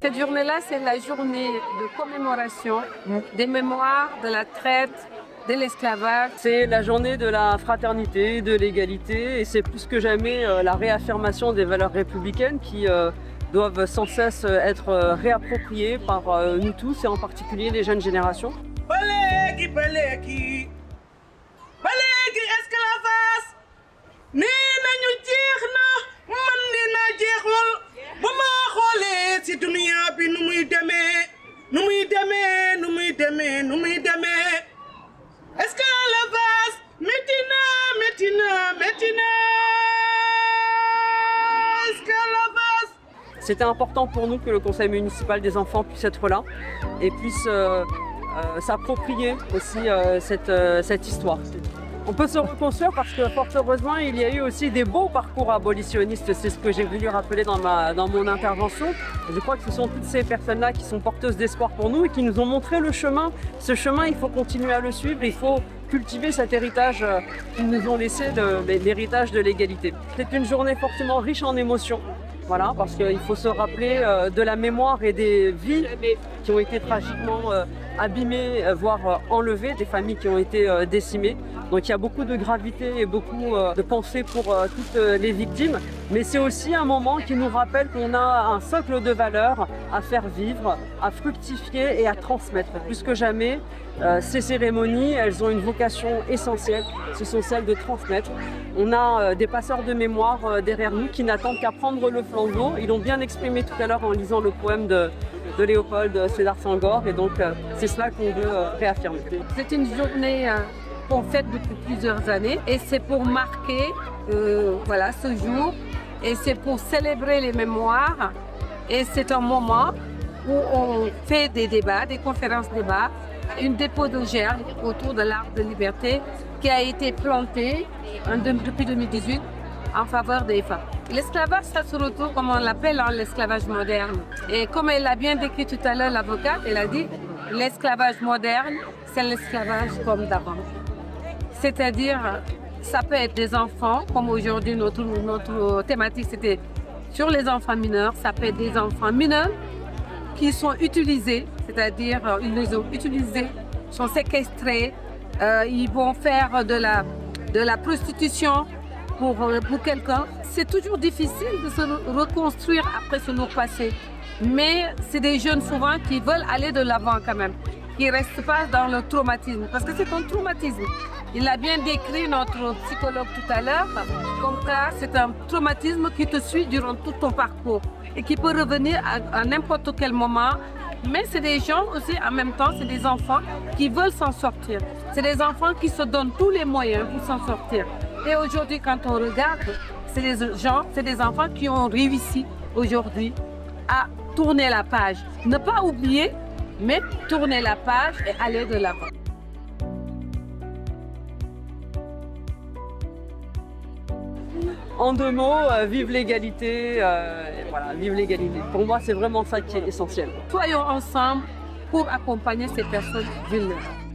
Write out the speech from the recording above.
Cette journée-là, c'est la journée de commémoration des mémoires de la traite, de l'esclavage. C'est la journée de la fraternité, de l'égalité, et c'est plus que jamais la réaffirmation des valeurs républicaines qui doivent sans cesse être réappropriées par nous tous, et en particulier les jeunes générations. Balegi esclavage nee nañu jeex na man dina jeexul bu ma xoolee ci dunia bi nu muy demee esclavage métti na esclavage. C'était important pour nous que le conseil municipal des enfants puisse être là et puisse s'approprier aussi cette histoire. On peut se reconstruire parce que fort heureusement il y a eu aussi des beaux parcours abolitionnistes, c'est ce que j'ai voulu rappeler dans mon intervention. Je crois que ce sont toutes ces personnes-là qui sont porteuses d'espoir pour nous et qui nous ont montré le chemin. Ce chemin, il faut continuer à le suivre, il faut cultiver cet héritage qu'ils nous ont laissé, l'héritage de l'égalité. C'est une journée fortement riche en émotions. Voilà, parce qu'il faut se rappeler de la mémoire et des vies qui ont été tragiquement abîmées, voire enlevées, des familles qui ont été décimées. Donc il y a beaucoup de gravité et beaucoup de pensée pour toutes les victimes. Mais c'est aussi un moment qui nous rappelle qu'on a un socle de valeurs à faire vivre, à fructifier et à transmettre. Plus que jamais, ces cérémonies, elles ont une vocation essentielle, ce sont celles de transmettre. On a des passeurs de mémoire derrière nous qui n'attendent qu'à prendre le flambeau. Ils l'ont bien exprimé tout à l'heure en lisant le poème de Léopold Sédar Senghor, et donc c'est cela qu'on veut réaffirmer. C'est une journée qu'on fête depuis plusieurs années et c'est pour marquer voilà, ce jour, et c'est pour célébrer les mémoires, et c'est un moment où on fait des débats, des conférences débats, une dépôt de germes autour de l'arbre de liberté qui a été planté depuis 2018 en faveur des femmes. L'esclavage, ça se retrouve, comme on l'appelle, l'esclavage moderne. Et comme elle l'a bien décrit tout à l'heure, l'avocate, elle a dit l'esclavage moderne, c'est l'esclavage comme d'avant. C'est-à-dire, ça peut être des enfants, comme aujourd'hui notre thématique c'était sur les enfants mineurs, ça peut être des enfants mineurs qui sont utilisés, c'est-à-dire ils les ont utilisés, sont séquestrés, ils vont faire de la prostitution pour quelqu'un. C'est toujours difficile de se reconstruire après ce lourd passé. Mais c'est des jeunes souvent qui veulent aller de l'avant quand même, qui ne restent pas dans le traumatisme, parce que c'est un traumatisme. Il a bien décrit notre psychologue tout à l'heure, comme ça c'est un traumatisme qui te suit durant tout ton parcours et qui peut revenir à n'importe quel moment. Mais c'est des gens aussi, en même temps, c'est des enfants qui veulent s'en sortir. C'est des enfants qui se donnent tous les moyens pour s'en sortir. Et aujourd'hui, quand on regarde, c'est des enfants qui ont réussi aujourd'hui à tourner la page. Ne pas oublier, mais tourner la page et aller de l'avant. En deux mots, vive l'égalité, voilà, vive l'égalité. Pour moi, c'est vraiment ça qui est essentiel. Soyons ensemble pour accompagner ces personnes vulnérables.